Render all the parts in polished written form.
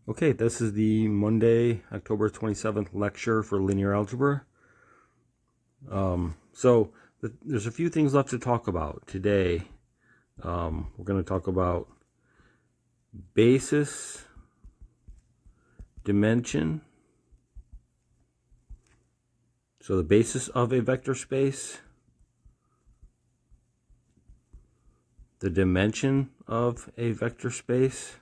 Okay, this is the Monday, October 27th lecture for linear algebra. There's a few things left to talk about today. We're going to talk about basis, dimension, so the basis of a vector space, the dimension of a vector space.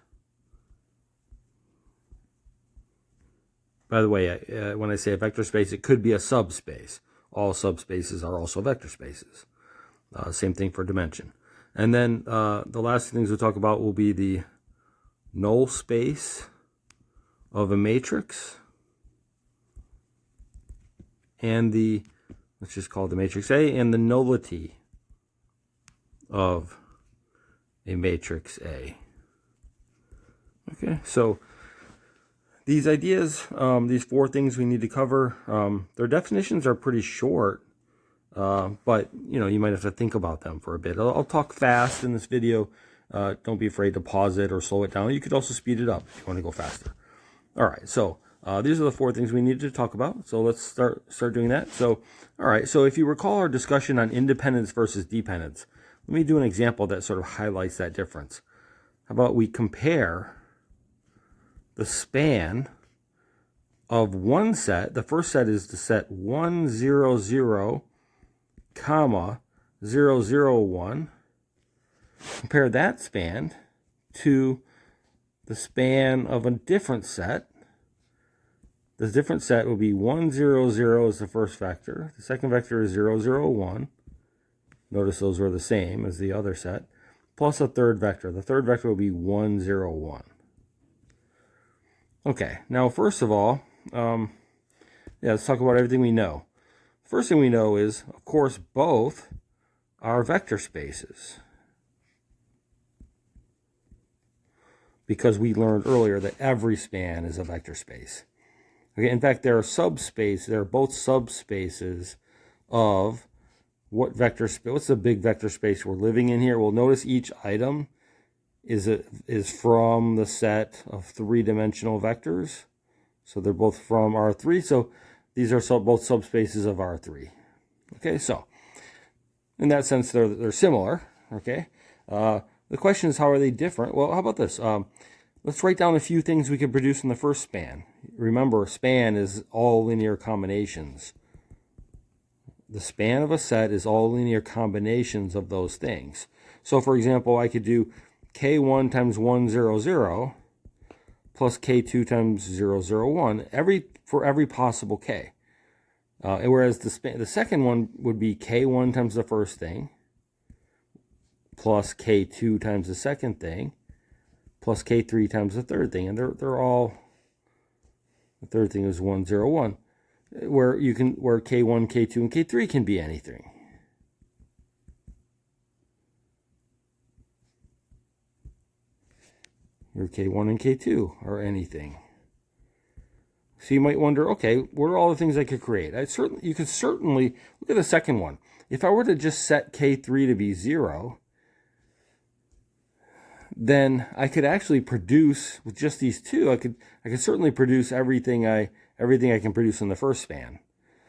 By the way, when I say a vector space, it could be a subspace. All subspaces are also vector spaces. Same thing for dimension. And then the last things we'll talk about will be the null space of a matrix and let's just call it the matrix A, and the nullity of a matrix A. Okay, so these ideas, these four things we need to cover, their definitions are pretty short, but you might have to think about them for a bit. I'll talk fast in this video. Don't be afraid to pause it or slow it down. You could also speed it up if you want to go faster. All right, so these are the four things we need to talk about. So let's start doing that. So, all right, so if you recall our discussion on independence versus dependence, let me do an example that sort of highlights that difference. How about we compare the span of one set. The first set is the set 1, 0, 0, comma, 0, 0, 1. Compare that span to the span of a different set. The different set will be 1, 0, 0 is the first vector. The second vector is 0, 0, 1. Notice those were the same as the other set. Plus a third vector. The third vector will be 1, 0, 1. Okay, now first of all, let's talk about everything we know. First thing we know is, of course, both are vector spaces. Because we learned earlier that every span is a vector space. Okay, in fact, there are both subspaces of what vector space. What's the big vector space we're living in here? Well, notice each item is from the set of three-dimensional vectors. So they're both from R3. So these are both subspaces of R3. Okay, so in that sense, they're similar. Okay, the question is, how are they different? Well, how about this? Let's write down a few things we could produce in the first span. Remember, a span is all linear combinations. The span of a set is all linear combinations of those things. So, for example, I could do K1 times 1, 0, 0 plus K2 times 0, 0, 1 for every possible K. Whereas the second one would be K1 times the first thing plus K2 times the second thing plus K3 times the third thing. And they're all, the third thing is 1, 0, 1. Where K1, K2, and K3 can be anything. Your K1 and K2 are anything. So you might wonder, okay, what are all the things I could create? You could certainly, look at the second one. If I were to just set K3 to be 0, then I could actually produce, with just these two, I could certainly produce everything I can produce in the first span.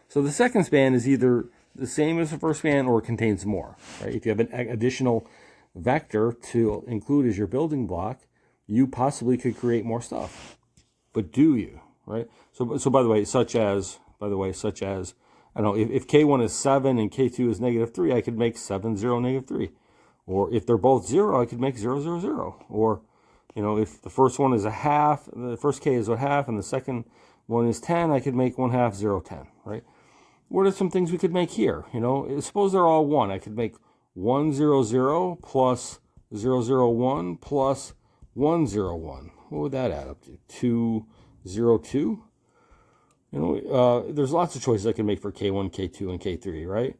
So the second span is either the same as the first span or contains more. Right? If you have an additional vector to include as your building block, you possibly could create more stuff. But do you? Right? So by the way, such as, I don't know, if K1 is 7 and K2 is -3, I could make 7, 0, -3. Or if they're both 0, I could make 0, 0, 0. Or, if the first one is a half, the first K is a half, and the second one is 10, I could make 1 half, 0, 10, right? What are some things we could make here? Suppose they're all 1. I could make 1, 0, 0 plus 0, 0, 1 plus 1, 0, 1. What would that add up to? 2, 0, 2? There's lots of choices I can make for K1, K2, and K3, right?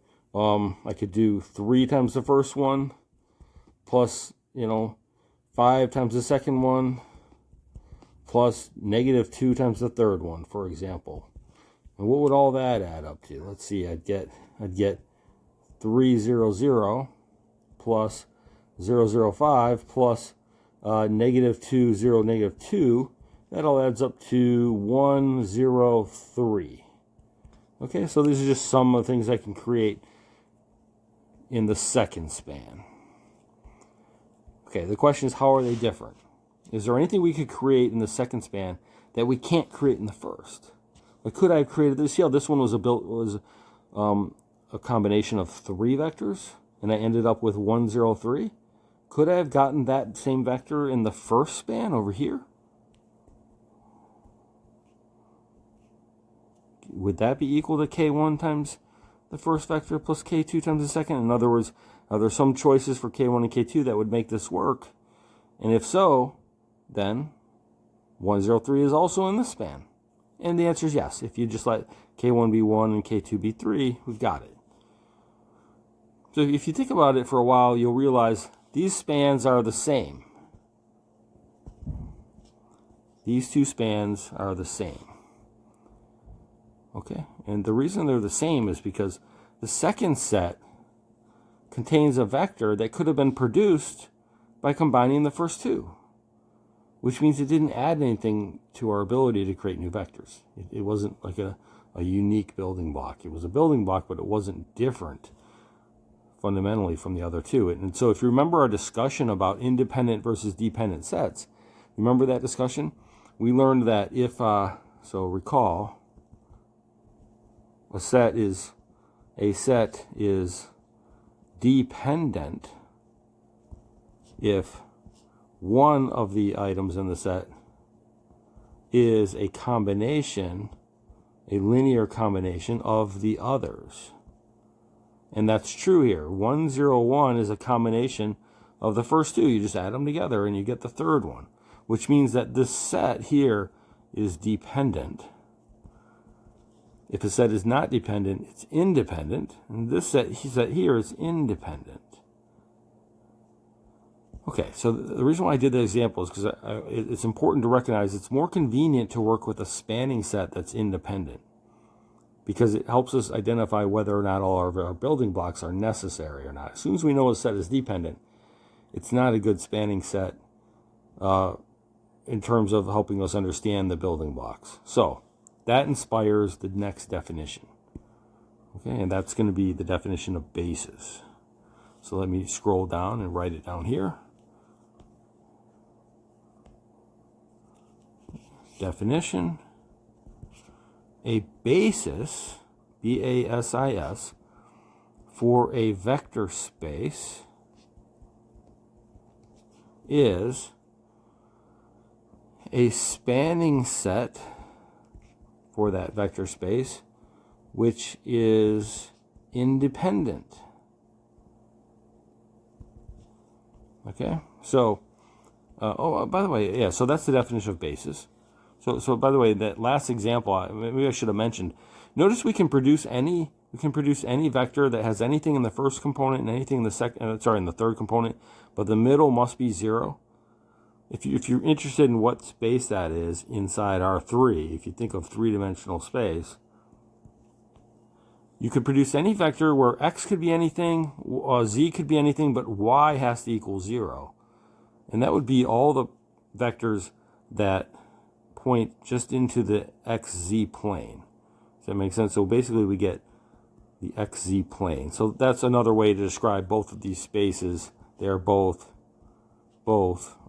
I could do 3 times the first one, plus, 5 times the second one, plus -2 times the third one, for example. And what would all that add up to? Let's see, I'd get 3, 0, 0 plus 0, 0, 5 plus -2, 0, -2 that all adds up to 103. Okay, so these are just some of the things I can create in the second span. Okay, the question is, how are they different? Is there anything we could create in the second span that we can't create in the first? Like, could I have created this? See how this one was a combination of 3 vectors, and I ended up with 103? Could I have gotten that same vector in the first span over here? Would that be equal to k1 times the first vector plus k2 times the second? In other words, are there some choices for k1 and k2 that would make this work? And if so, then 103 is also in this span. And the answer is yes. If you just let k1 be 1 and k2 be 3, we've got it. So if you think about it for a while, you'll realize these spans are the same. These two spans are the same. Okay, and the reason they're the same is because the second set contains a vector that could have been produced by combining the first two, which means it didn't add anything to our ability to create new vectors. It wasn't like a unique building block. It was a building block, but it wasn't different fundamentally from the other two. And so if you remember our discussion about independent versus dependent sets, remember that discussion? We learned that if, so recall, a set is dependent if one of the items in the set is a combination, a linear combination of the others. And that's true here. 101 is a combination of the first two. You just add them together and you get the third one, which means that this set here is dependent. If a set is not dependent, it's independent. And this set here is independent. Okay, so the reason why I did that example is because it's important to recognize it's more convenient to work with a spanning set that's independent, because it helps us identify whether or not all of our building blocks are necessary or not. As soon as we know a set is dependent, it's not a good spanning set in terms of helping us understand the building blocks. So that inspires the next definition. Okay, and that's going to be the definition of basis. So let me scroll down and write it down here. Definition: a basis, B-A-S-I-S, for a vector space is a spanning set for that vector space which is independent. Okay, so by the way, yeah, so that's the definition of basis. So by the way, that last example, maybe I should have mentioned. Notice we can produce any vector that has anything in the first component and anything in the in the third component, but the middle must be 0. If you're interested in what space that is inside R3, if you think of three-dimensional space, you could produce any vector where x could be anything, z could be anything, but y has to equal 0. And that would be all the vectors that point just into the xz plane. Does that make sense? So basically we get the xz plane. So that's another way to describe both of these spaces. They're both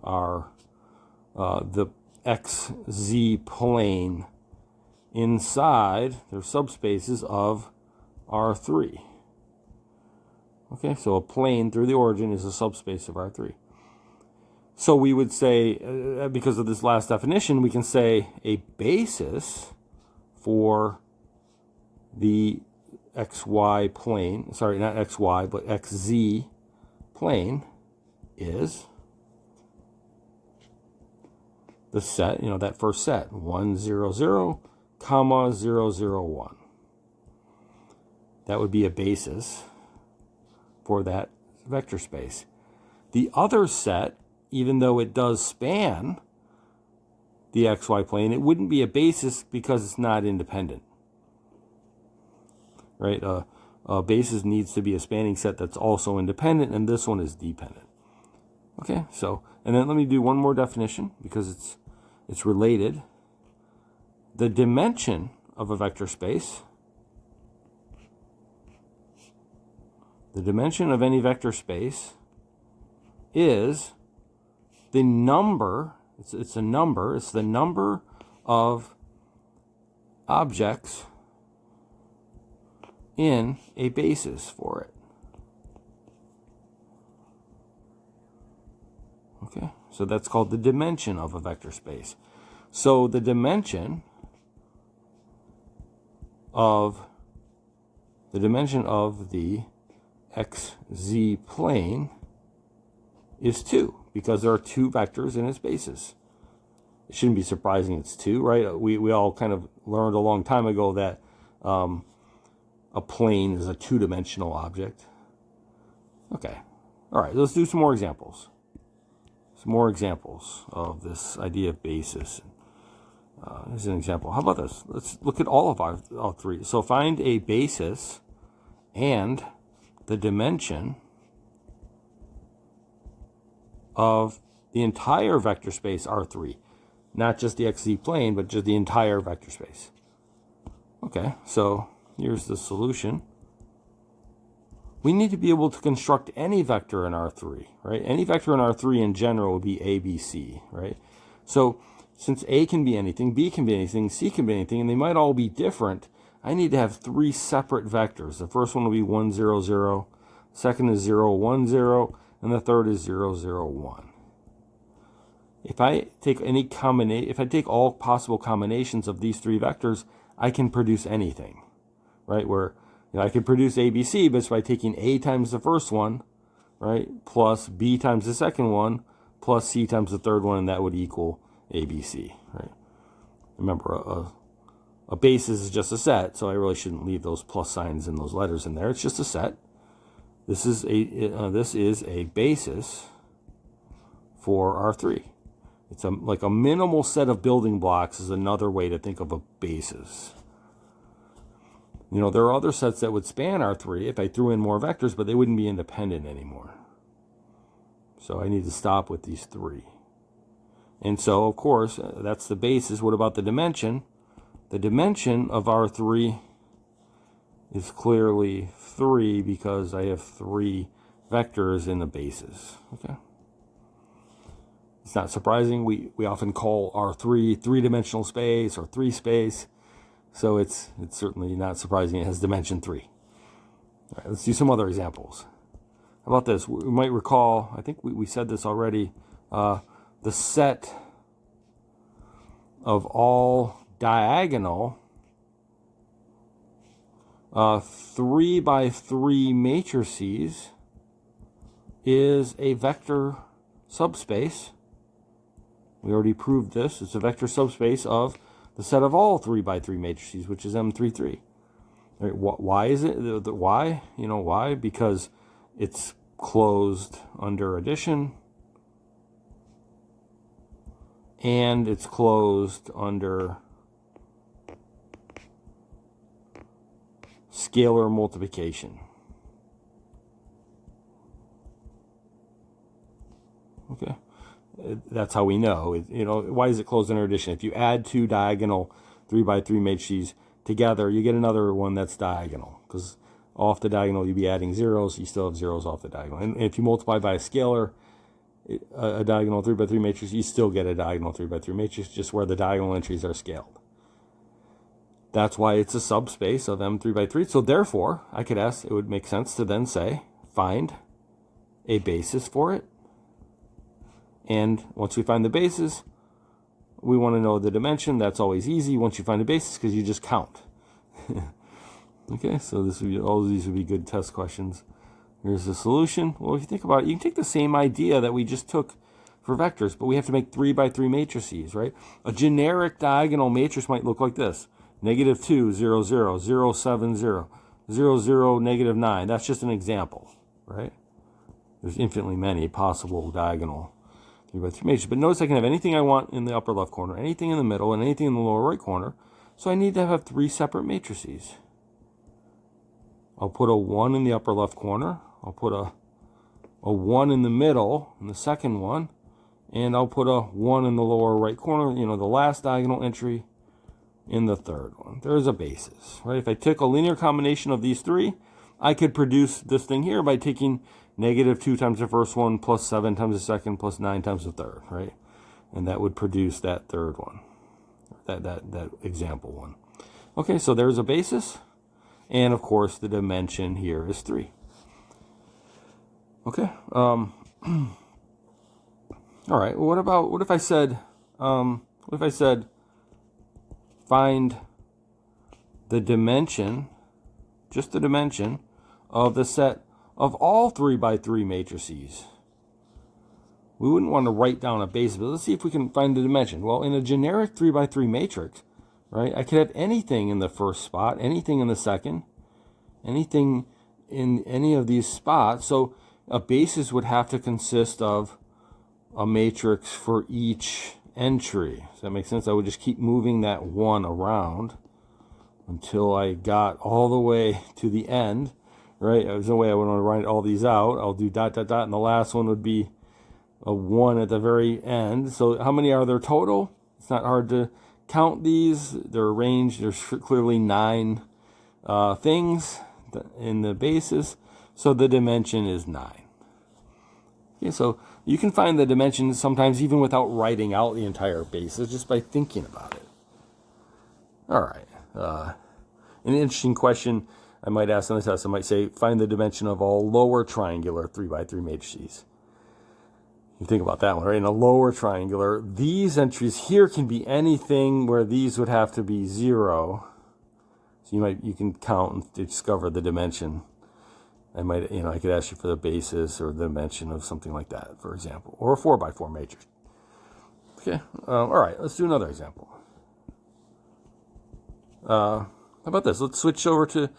are the xz plane inside their subspaces of R3. Okay, so a plane through the origin is a subspace of R3. So we would say, because of this last definition, we can say a basis for the xy plane, sorry, not xy, but xz plane is the set, that first set, 1, 0, 0, comma, 0, 0, 1. That would be a basis for that vector space. The other set, even though it does span the xy plane, it wouldn't be a basis because it's not independent. Right? A basis needs to be a spanning set that's also independent, and this one is dependent. Okay, so, and then let me do one more definition because it's it's related. The dimension of a vector space, the dimension of any vector space is the number, it's a number, it's the number of objects in a basis for it. Okay, so that's called the dimension of a vector space. So the dimension of the xz plane is 2, because there are 2 vectors in its basis. It shouldn't be surprising it's 2, right? We all kind of learned a long time ago that a plane is a 2-dimensional object. Okay, all right, let's do some more examples. Some more examples of this idea of basis. Here's an example. How about this? Let's look at all 3. So find a basis and the dimension of the entire vector space R3. Not just the xz plane, but just the entire vector space. Okay, so here's the solution. We need to be able to construct any vector in R3, right? Any vector in R3 in general would be A, B, C, right? So since A can be anything, B can be anything, C can be anything, and they might all be different, I need to have 3 separate vectors. The first one will be 1, 0, 0. Second is 0, 1, 0. And the third is 0, 0, 1. If I take all possible combinations of these 3 vectors, I can produce anything, right? Where I can produce ABC, but it's by taking A times the first one, right, plus B times the second one, plus C times the third one, and that would equal ABC, right? Remember, a basis is just a set, so I really shouldn't leave those plus signs and those letters in there. It's just a set. This is a basis for R3. It's like a minimal set of building blocks is another way to think of a basis. You know, there are other sets that would span R3 if I threw in more vectors, but they wouldn't be independent anymore. So I need to stop with these 3. And so, of course, that's the basis. What about the dimension? The dimension of R3 is clearly 3 because I have 3 vectors in the basis. Okay. It's not surprising. We often call R3 3-dimensional space or 3 space. So it's certainly not surprising it has dimension 3. All right, let's do some other examples. How about this? We might recall, I think we said this already, the set of all diagonal 3 by 3 matrices is a vector subspace. We already proved this. It's a vector subspace of the set of all 3 by 3 matrices, which is M33. Right, why is it? Why? You know why? Because it's closed under addition and it's closed under scalar multiplication. Okay. That's how we know. Why is it closed under addition? If you add 2 diagonal 3 by 3 matrices together, you get another one that's diagonal. Because off the diagonal, you'd be adding zeros. You still have zeros off the diagonal. And if you multiply by a scalar, a diagonal 3 by 3 matrix, you still get a diagonal 3 by 3 matrix, just where the diagonal entries are scaled. That's why it's a subspace of M3 by 3. So therefore, I could ask, it would make sense to then say, find a basis for it. And once we find the basis, we want to know the dimension. That's always easy once you find a basis because you just count. Okay, so all of these would be good test questions. Here's the solution. Well, if you think about it, you can take the same idea that we just took for vectors, but we have to make 3 by 3 matrices, right? A generic diagonal matrix might look like this. -2, 0, 0, 0, 7, 0, 0, 0, -9. That's just an example, right? There's infinitely many possible diagonal 3 by 3 matrices. But notice I can have anything I want in the upper left corner, anything in the middle, and anything in the lower right corner. So I need to have 3 separate matrices. I'll put a 1 in the upper left corner. I'll put a 1 in the middle, in the second one, and I'll put a 1 in the lower right corner, you know, the last diagonal entry in the third one. There's a basis, right? If I took a linear combination of these three, I could produce this thing here by taking -2 times the first one, plus 7 times the second, plus 9 times the third, right? And that would produce that third one, that example one. Okay, so there's a basis, and of course the dimension here is 3. Okay. All right. Well, what if I said find the dimension, just the dimension of the set of all 3 by 3 matrices? We wouldn't want to write down a basis, but let's see if we can find the dimension. Well, in a generic 3 by 3 matrix, right, I could have anything in the first spot, anything in the second, anything in any of these spots. So a basis would have to consist of a matrix for each entry. Does that make sense? I would just keep moving that 1 around until I got all the way to the end, right? There's no way I would want to write all these out. I'll do ... and the last one would be a 1 at the very end. So how many are there total? It's not hard to count these. They're arranged. There's clearly 9 things in the basis. So the dimension is 9. Okay, so you can find the dimension sometimes even without writing out the entire basis, just by thinking about it. All right. An interesting question I might ask on the test, I might say, find the dimension of all lower triangular 3 by 3 matrices. You think about that one, right? In a lower triangular, these entries here can be anything where these would have to be 0. So you can count and discover the dimension. I could ask you for the basis or the dimension of something like that, for example, or a 4 by 4 matrix. Okay. All right. Let's do another example. How about this? Let's switch over to,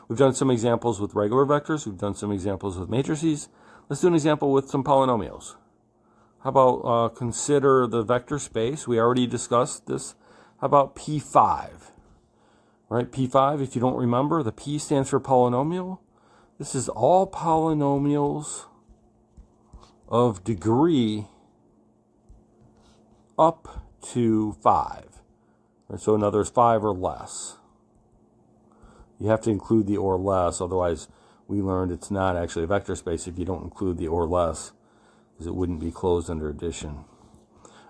we've done some examples with regular vectors. We've done some examples with matrices. Let's do an example with some polynomials. How about consider the vector space? We already discussed this. How about P5? Right, P5, if you don't remember, the P stands for polynomial. This is all polynomials of degree up to 5. Right, so in other words, 5 or less. You have to include the or less, otherwise we learned it's not actually a vector space if you don't include the or less, because it wouldn't be closed under addition.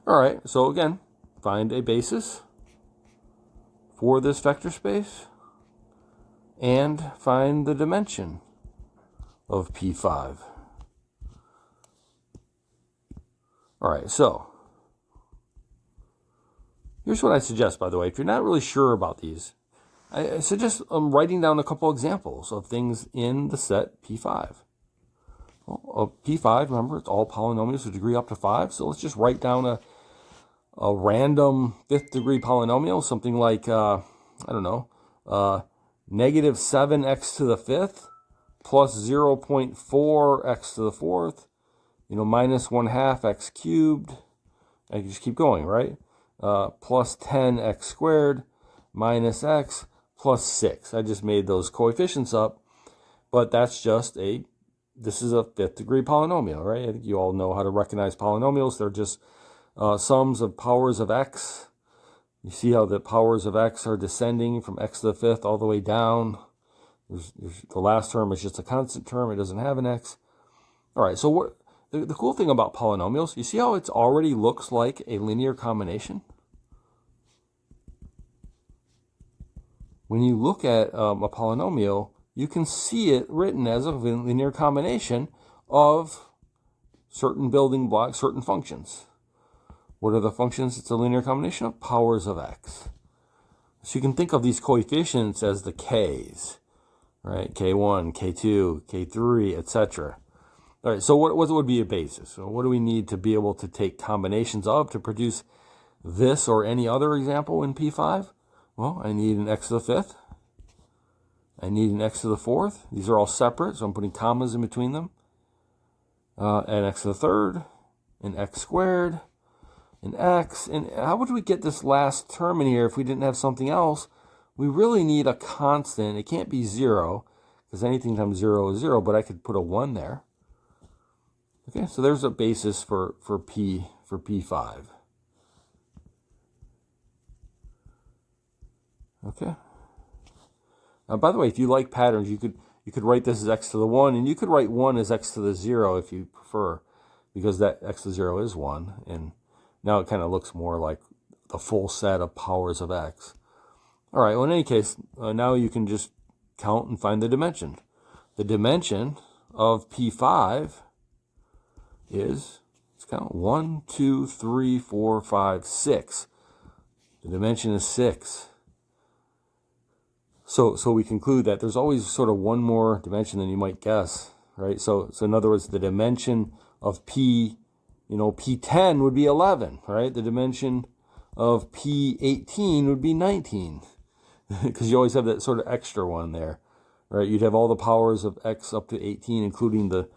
All right, so again, find a basis for this vector space and find the dimension of P5. All right, so here's what I suggest, by the way. If you're not really sure about these, I suggest writing down a couple examples of things in the set P5. Well, P5, remember, it's all polynomials with degree up to 5. So let's just write down a random 5th degree polynomial, something like, negative 7x to the 5th plus 0.4x to the 4th, minus 1/2 x cubed. I can just keep going, right? Plus 10x squared minus x plus 6. I just made those coefficients up, but that's just this is a 5th degree polynomial, right? I think you all know how to recognize polynomials. They're just sums of powers of x. You see how the powers of x are descending from x to the 5th all the way down. The last term is just a constant term. It doesn't have an x. All right, so the cool thing about polynomials, you see how it already looks like a linear combination? When you look at a polynomial, you can see it written as a linear combination of certain building blocks, certain functions. What are the functions? It's a linear combination of powers of x. So you can think of these coefficients as the k's, right? K1, K2, K3, etc. All right, so what would be a basis? So what do we need to be able to take combinations of to produce this or any other example in P5? Well, I need an x to the 5th. I need an x to the 4th. These are all separate, so I'm putting commas in between them. An x to the 3rd, an x squared, an x. And how would we get this last term in here if we didn't have something else? We really need a constant. It can't be 0, because anything times 0 is 0, but I could put a 1 there. Okay, so there's a basis for for P5. Okay. Now, by the way, if you like patterns, you could write this as x to the 1, and you could write 1 as x to the 0 if you prefer, because that x to the 0 is 1, and now it kind of looks more like the full set of powers of x. All right, well, in any case, now you can just count and find the dimension. The dimension of P5 is, let's count, 1, 2, 3, 4, 5, 6. The dimension is 6. So we conclude that there's always sort of one more dimension than you might guess, right? So in other words, the dimension of P10 would be 11, right? The dimension of P18 would be 19, because you always have that sort of extra one there, right? You'd have all the powers of x up to 18, including the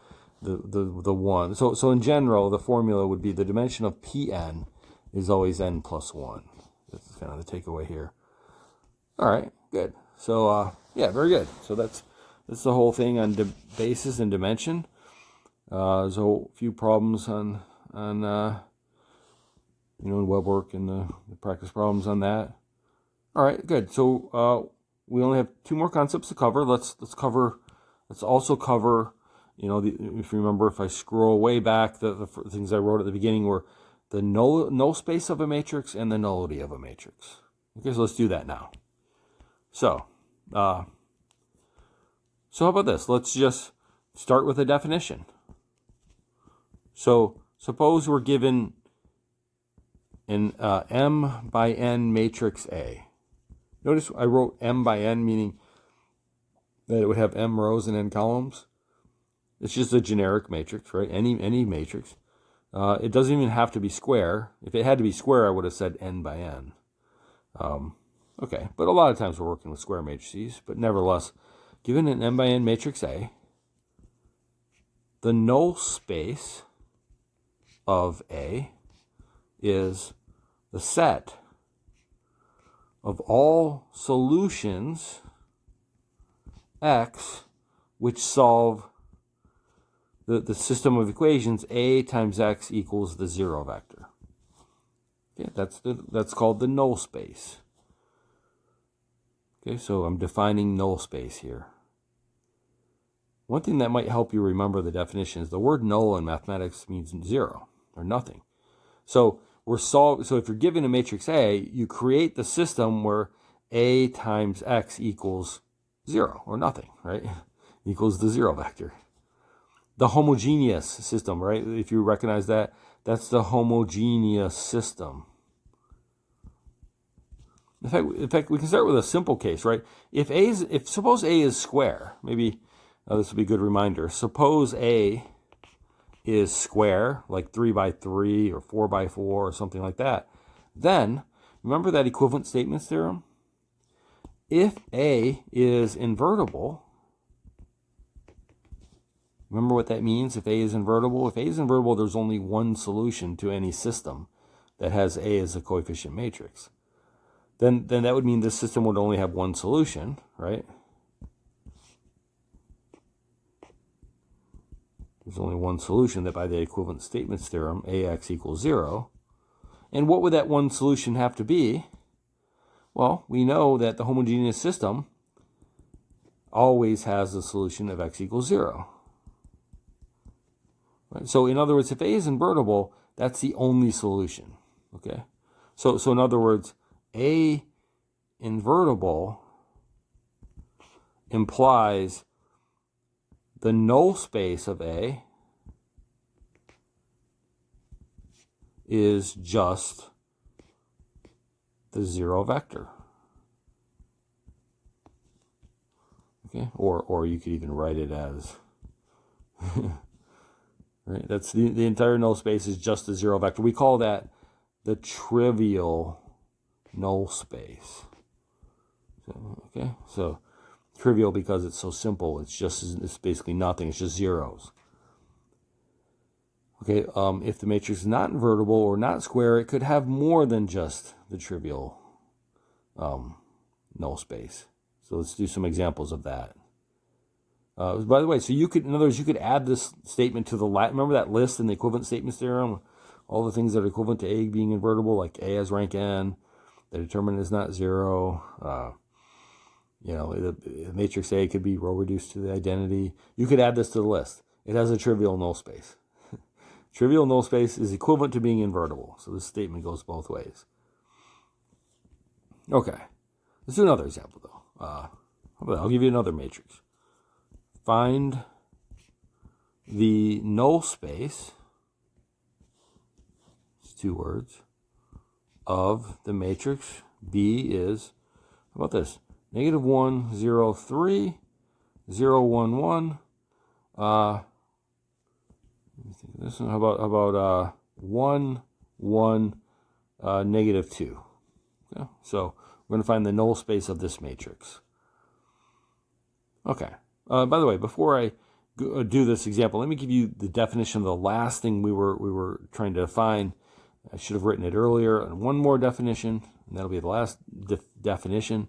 1. So in general, the formula would be the dimension of Pn is always n plus 1. That's kind of the takeaway here. All right, good. So yeah, very good. So that's the whole thing on basis and dimension. There's a few problems on web work and the practice problems on that. All right, good. So we only have 2 more concepts to cover. Let's also cover, if you remember, if I scroll way back, the things I wrote at the beginning were the null space of a matrix and the nullity of a matrix. Okay, so let's do that now. So how about this? Let's just start with a definition. So suppose we're given an M by N matrix A. Notice I wrote M by N, meaning that it would have M rows and N columns. It's just a generic matrix, right? Any matrix. It doesn't even have to be square. If it had to be square, I would have said N by N. Okay, but a lot of times we're working with square matrices, but nevertheless, given an M by N matrix A, the null space of A is the set of all solutions X which solve the system of equations A times X equals the 0 vector. Okay, that's called the null space. Okay, so I'm defining null space here. One thing that might help you remember the definition is the word null in mathematics means 0 or nothing. So so if you're given a matrix A, you create the system where A times X equals 0 or nothing, right? Equals the 0 vector. The homogeneous system, right? If you recognize that, that's the homogeneous system. In fact, we can start with a simple case, right? Suppose A is square, maybe this would be a good reminder. Suppose A is square, like 3 by 3 or 4 by 4 or something like that. Then, remember that equivalent statements theorem? If A is invertible, remember what that means if A is invertible? If A is invertible, there's only one solution to any system that has A as a coefficient matrix. Then that would mean this system would only have one solution, right? There's only one solution, that by the equivalent statements theorem, AX equals 0. And what would that one solution have to be? Well, we know that the homogeneous system always has the solution of X equals 0. Right? So in other words, if A is invertible, that's the only solution. Okay? So in other words, A invertible implies the null space of A is just the 0 vector. Okay? Or you could even write it as right? That's the entire null space is just the 0 vector. We call that the trivial null space. Okay, so trivial because it's so simple. It's basically nothing. It's just zeros. Okay, if the matrix is not invertible or not square, it could have more than just the trivial null space. So let's do some examples of that. By the way, so in other words, you could add this statement to the remember that list in the equivalent statements theorem all the things that are equivalent to A being invertible, like A has rank n, the determinant is not 0. The matrix A could be row reduced to the identity. You could add this to the list. It has a trivial null space. Trivial null space is equivalent to being invertible. So this statement goes both ways. Okay. Let's do another example, though. I'll give you another matrix. Find the null space, it's 2 words, of the matrix B is, how about this? -1, 0, 3, 0, 1, 1. Let me think of this one. How about 1, 1, -2. Okay, so we're going to find the null space of this matrix. Okay. By the way, before I do this example, let me give you the definition of the last thing we were trying to define. I should have written it earlier. And one more definition, and that'll be the last definition.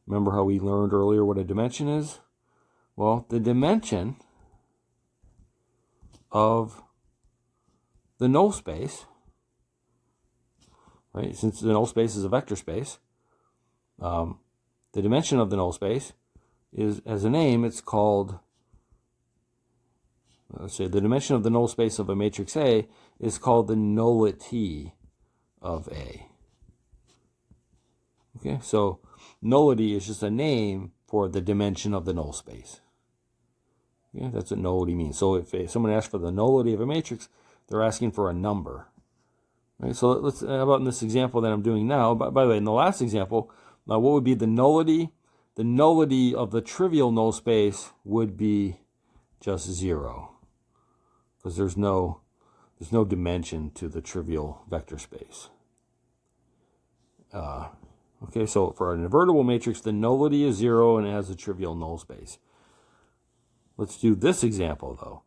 Remember how we learned earlier what a dimension is? Well, the dimension of the null space, right? Since the null space is a vector space, the dimension of the null space is, as a name, it's called, let's say the dimension of the null space of a matrix A is called the nullity of A. Okay, so nullity is just a name for the dimension of the null space. Okay, that's what nullity means. So if someone asks for the nullity of a matrix, they're asking for a number. Right, so let's, how about in this example that I'm doing now? By the way, in the last example, what would be the nullity? The nullity of the trivial null space would be just 0, because there's no dimension to the trivial vector space. Okay, so for an invertible matrix, the nullity is 0 and it has a trivial null space. Let's do this example, though.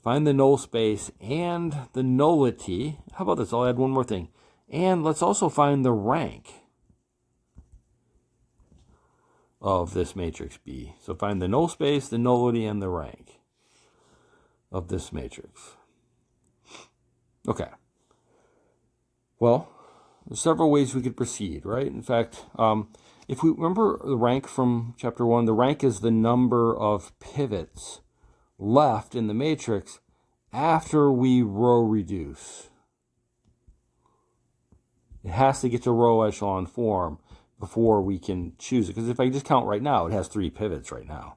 Find the null space and the nullity. How about this? I'll add one more thing. And let's also find the rank of this matrix B. So find the null space, the nullity, and the rank of this matrix. Okay. Well, there's several ways we could proceed, right? In fact, if we remember the rank from chapter 1, the rank is the number of pivots left in the matrix after we row reduce. It has to get to row echelon form before we can choose it. Because if I just count right now, it has 3 pivots right now.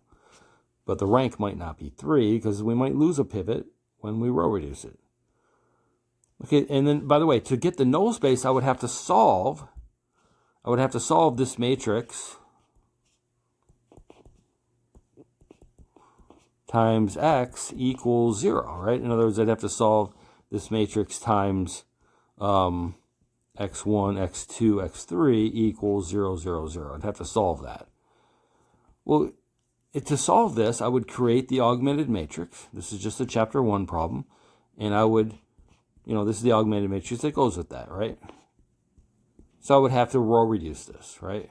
But the rank might not be 3 because we might lose a pivot when we row reduce it. Okay, and then, by the way, to get the null space, I would have to solve this matrix times x equals 0, right? In other words, I'd have to solve this matrix times x1, x2, x3 equals 0, 0, 0. I'd have to solve that. Well, to solve this, I would create the augmented matrix. This is just a chapter 1 problem. And I would, this is the augmented matrix that goes with that, right? So I would have to row reduce this, right?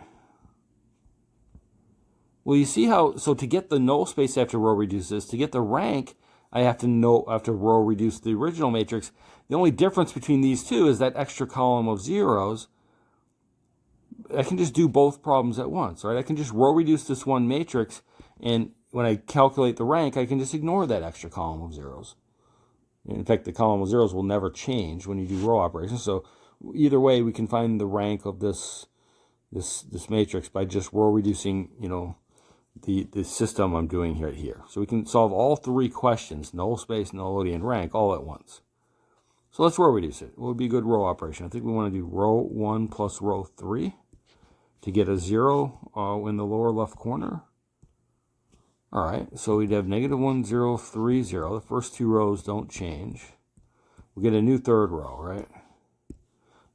Well, you see how, so to get the null space, I have to row reduce this. To get the rank, I have to row reduce the original matrix. The only difference between these two is that extra column of zeros. I can just do both problems at once, right? I can just row reduce this one matrix, and when I calculate the rank, I can just ignore that extra column of zeros. In fact, the column of zeros will never change when you do row operations. So either way, we can find the rank of this matrix by just row reducing, the system I'm doing here. So we can solve all 3 questions, null space, nullity, and rank, all at once. So let's row reduce it. What would be a good row operation? I think we want to do row 1 plus row 3 to get a 0 in the lower left corner. All right, so we'd have -1, 0, 3, 0. The first 2 rows don't change. We'll get a new third row, right?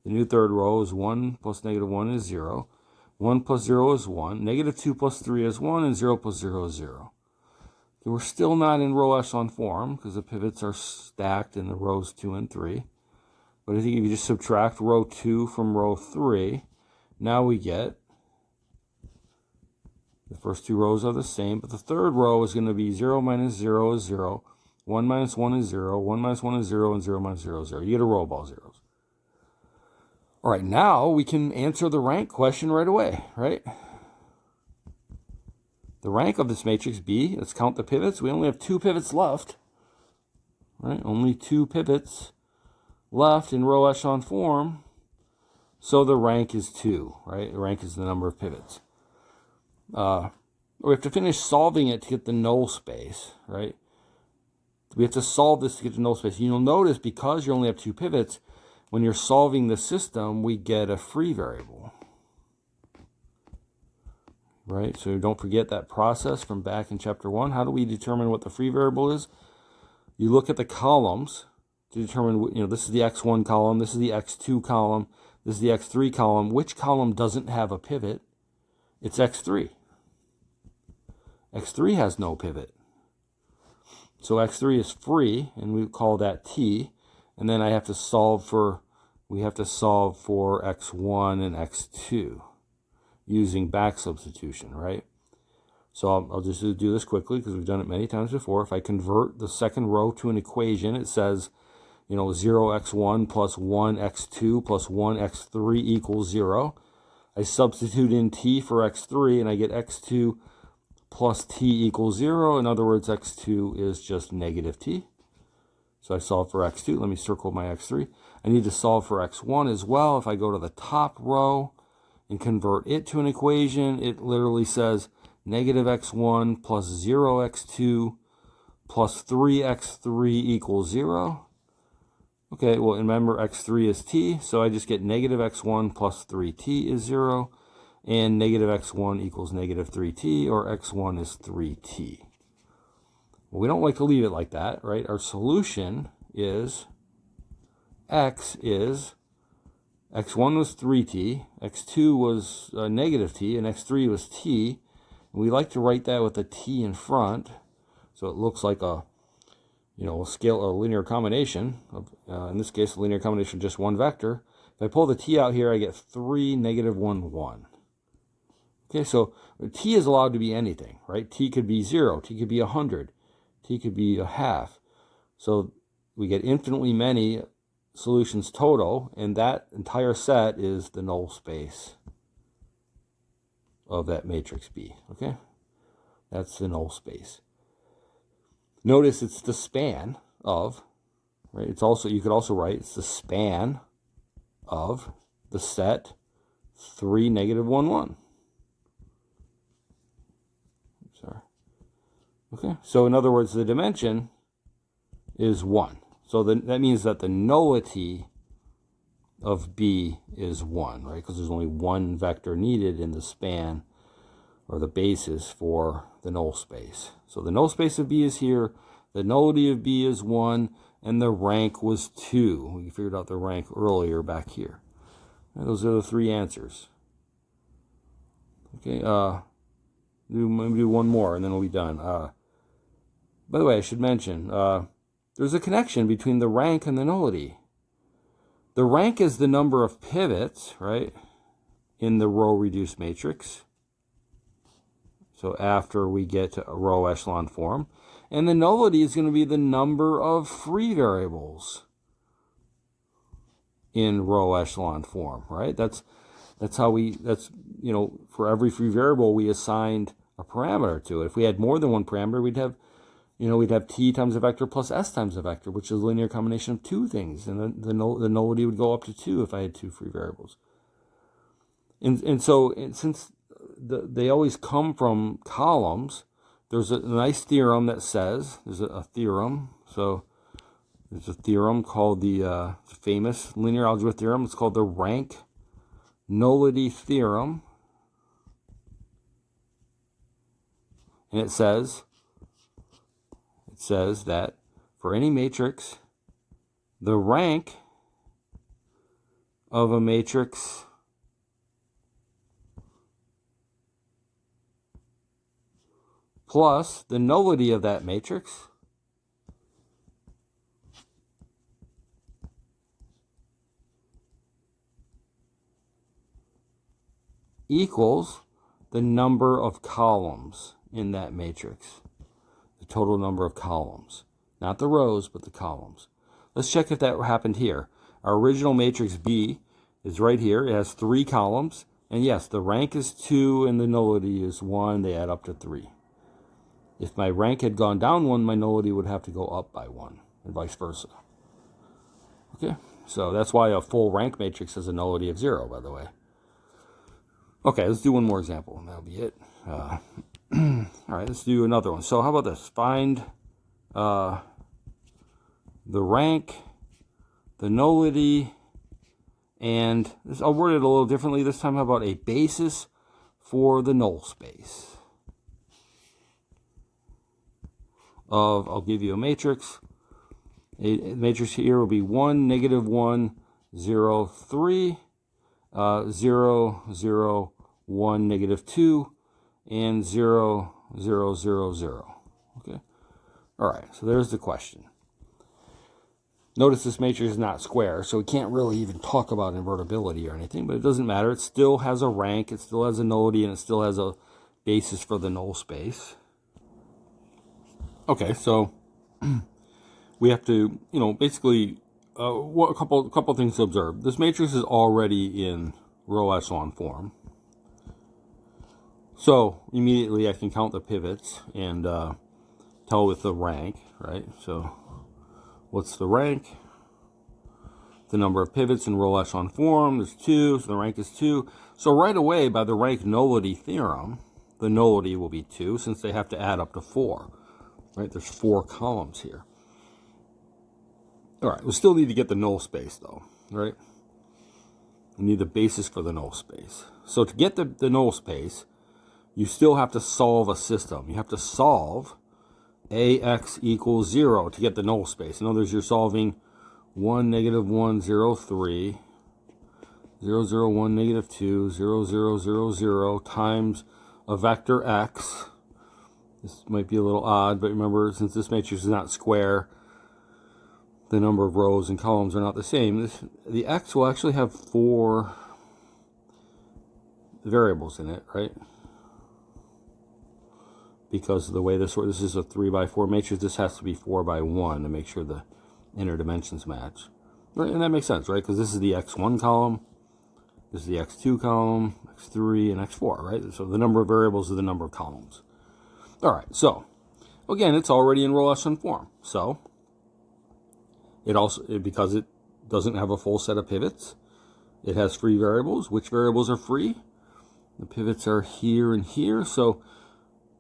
The new third row is 1 plus -1 is 0. 1 plus 0 is 1. -2 plus 3 is 1, and 0 plus 0 is 0. So we're still not in row echelon form because the pivots are stacked in the rows 2 and 3. But I think if you just subtract row 2 from row 3, now we get the first 2 rows are the same, but the third row is going to be 0 minus 0 is 0. 1 minus 1 is 0. 1 minus 1 is 0, and 0 minus 0 is 0. You get a row of all zeros. All right, now we can answer the rank question right away, right? The rank of this matrix B, let's count the pivots. We only have 2 pivots left, right? Only 2 pivots left in row echelon form. So the rank is 2, right? The rank is the number of pivots. We have to finish solving it to get the null space, right? We have to solve this to get the null space. You'll notice because you only have 2 pivots, when you're solving the system, we get a free variable, right? So don't forget that process from back in chapter 1. How do we determine what the free variable is? You look at the columns to determine, this is the x1 column, this is the x2 column, this is the x3 column. Which column doesn't have a pivot? It's x3. x3 has no pivot. So x3 is free, and we call that t. And then we have to solve for x1 and x2 using back substitution, right? So I'll just do this quickly because we've done it many times before. If I convert the second row to an equation, it says, 0x1 plus 1x2 plus 1x3 equals 0. I substitute in t for x3, and I get x2 plus t equals 0. In other words, x2 is just negative t. So I solve for x2. Let me circle my x3. I need to solve for x1 as well. If I go to the top row and convert it to an equation, it literally says negative x1 plus 0x2 plus 3x3 equals 0. Okay, well, remember x3 is t, so I just get negative x1 plus 3t is 0, and negative x1 equals negative 3t, or x1 is 3t. Well, we don't like to leave it like that, right? Our solution is x1 was 3t, x2 was negative t, and x3 was t. And we like to write that with a t in front, so it looks like a linear combination. In this case, a linear combination of just one vector. If I pull the t out here, I get 3, negative 1, 1. Okay, so t is allowed to be anything, right? T could be 0, t could be 100, t could be a half. So we get infinitely many solutions total, and that entire set is the null space of that matrix B, okay? That's the null space. Notice it's the span of, right? It's also, you could also write it's the span of the set 3, negative 1, 1. Sorry. Okay, so in other words, the dimension is 1. So that means that the nullity of B is 1, right? Because there's only one vector needed in the span or the basis for the null space. So the null space of B is here, the nullity of B is 1, and the rank was 2. We figured out the rank earlier back here. And those are the 3 answers. Okay, maybe do one more and then we'll be done. By the way, I should mention, there's a connection between the rank and the nullity. The rank is the number of pivots, right, in the row reduced matrix. So after we get to a row echelon form. And the nullity is going to be the number of free variables in row echelon form, right? That's how for every free variable we assigned a parameter to it. If we had more than one parameter, we'd have t times a vector plus s times a vector, which is a linear combination of 2 things. And the nullity would go up to 2 if I had 2 free variables. And so since they always come from columns, there's a nice theorem that says, there's a theorem, so there's a theorem called the famous linear algebra theorem. It's called the rank nullity theorem. And it says that for any matrix, the rank of a matrix plus the nullity of that matrix equals the number of columns in that matrix, the total number of columns. Not the rows, but the columns. Let's check if that happened here. Our original matrix B is right here. It has 3 columns. And yes, the rank is 2 and the nullity is 1. They add up to 3. If my rank had gone down 1, my nullity would have to go up by 1, and vice versa. Okay, so that's why a full rank matrix has a nullity of 0, by the way. Okay, let's do one more example, and that'll be it. All right, let's do another one. So how about this? Find the rank, the nullity, and this, I'll word it a little differently this time. How about a basis for the null space? I'll give you a matrix. A matrix here will be 1, -1, 0, 3, 0, 0, 1, -2, and 0, 0, 0, 0. Okay. All right, so there's the question. Notice this matrix is not square, so we can't really even talk about invertibility or anything, but it doesn't matter. It still has a rank, it still has a nullity, and it still has a basis for the null space. Okay, so we have to, basically, a couple things to observe. This matrix is already in row echelon form. So immediately I can count the pivots and tell with the rank, right? So what's the rank? The number of pivots in row echelon form, there's 2, so the rank is 2. So right away, by the rank nullity theorem, the nullity will be 2, since they have to add up to 4. Right, there's 4 columns here. All right, we still need to get the null space, though, right? We need the basis for the null space. So to get the null space, you still have to solve a system. You have to solve AX equals 0 to get the null space. In other words, you're solving 1, -1, 0, 3, 0, 0, 1, -2, 0, 0, 0, 0 times a vector x. This might be a little odd, but remember, since this matrix is not square, the number of rows and columns are not the same. The x will actually have 4 variables in it, right? Because of the way this is a 3 by 4 matrix, this has to be 4 by 1 to make sure the inner dimensions match. Right? And that makes sense, right? Because this is the x1 column, this is the x2 column, x3, and x4, right? So the number of variables is the number of columns. All right, so again, it's already in row echelon form. So it also, because it doesn't have a full set of pivots, it has free variables. Which variables are free? The pivots are here and here. So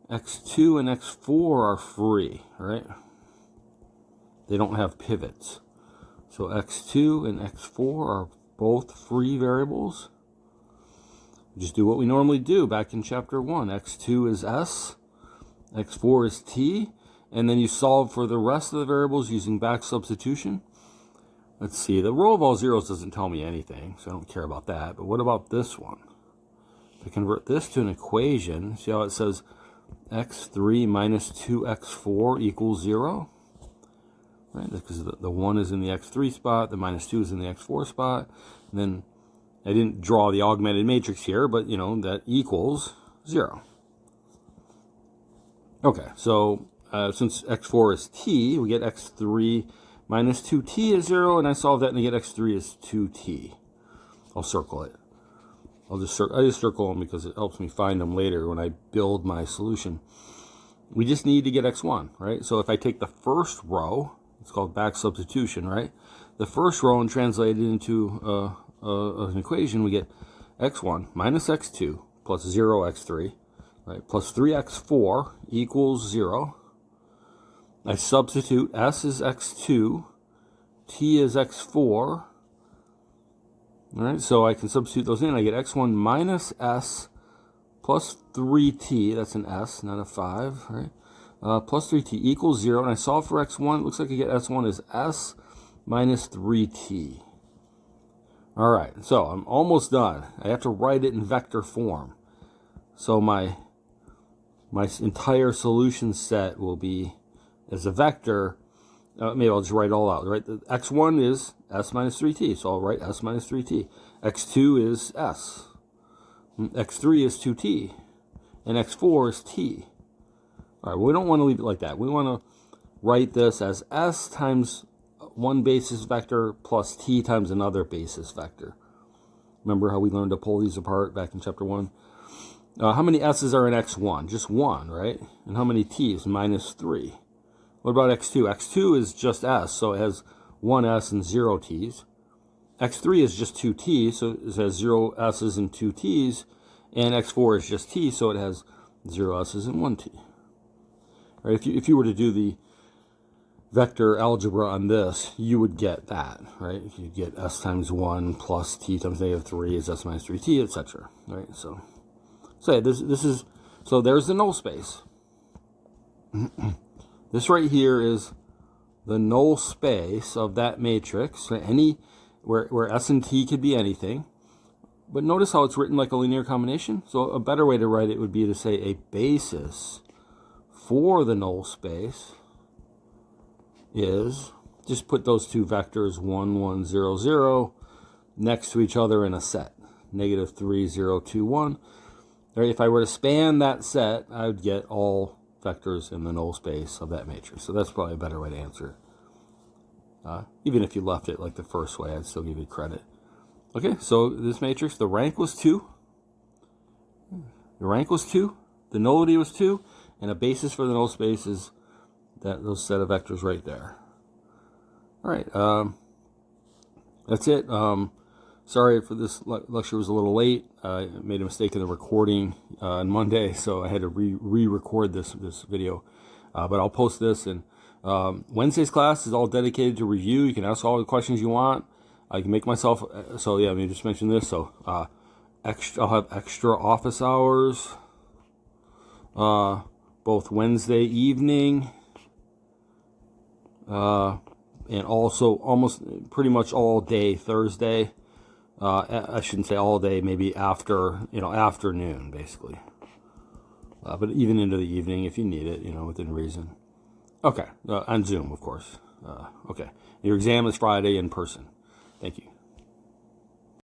x2 and x4 are free, right? They don't have pivots. So x2 and x4 are both free variables. Just do what we normally do back in chapter 1. x2 is s. x4 is t, and then you solve for the rest of the variables using back substitution. Let's see, the row of all zeros doesn't tell me anything, so I don't care about that. But what about this one? To convert this to an equation, see how it says x3 minus 2x4 equals 0? Right, because the 1 is in the x3 spot, the minus 2 is in the x4 spot. And then I didn't draw the augmented matrix here, but, that equals 0. Okay, so since x4 is t, we get x3 minus 2t is 0, and I solve that and I get x3 is 2t. I'll circle it. I just circle them because it helps me find them later when I build my solution. We just need to get x1, right? So if I take the first row, it's called back substitution, right? The first row and translate it into an equation, we get x1 minus x2 plus 0x3. Right, plus 3x4 equals 0. I substitute s is x2, t is x4. All right, so I can substitute those in. I get x1 minus s plus 3t. That's an s, not a 5. Right? Plus 3t equals 0. And I solve for x1. It looks like I get s1 is s minus 3t. All right, so I'm almost done. I have to write it in vector form. So my entire solution set will be as a vector. Maybe I'll just write it all out. Right, the x1 is s minus 3t, so I'll write s minus 3t. x2 is s. x3 is 2t, and x4 is t. All right, well, we don't want to leave it like that. We want to write this as S times one basis vector plus T times another basis vector. Remember how we learned to pull these apart back in chapter 1? How many S's are in x1? Just 1, right? And how many T's? -3. What about x2? x2 is just S, so it has 1 S and 0 T's. x3 is just 2 T's, so it has 0 S's and 2 T's. And x4 is just T, so it has 0 S's and 1 T. Right? If you were to do the vector algebra on this, you would get that, right? You'd get S times 1 plus T times -3 is S minus 3T, etc. Right? So this is, so there's the null space. This right here is the null space of that matrix, right? Where S and T could be anything. But notice how it's written like a linear combination. So a better way to write it would be to say a basis for the null space is, just put those two vectors 1, 1, 0, 0 next to each other in a set, -3, 0, 2, 1. Right, if I were to span that set, I would get all vectors in the null space of that matrix. So that's probably a better way to answer it. Even if you left it like the first way, I'd still give you credit. Okay, so this matrix, the rank was 2. The rank was 2. The nullity was 2. And a basis for the null space is those set of vectors right there. All right, that's it. Sorry for this lecture was a little late. I made a mistake in the recording on Monday, so I had to re-record this video. But I'll post this, and Wednesday's class is all dedicated to review. You can ask all the questions you want. I can make myself, so yeah, let me just mention this. So I'll have extra office hours both Wednesday evening and also almost pretty much all day Thursday. I shouldn't say all day, maybe afternoon, basically. But even into the evening if you need it, within reason. Okay, on Zoom, of course. Okay, your exam is Friday in person.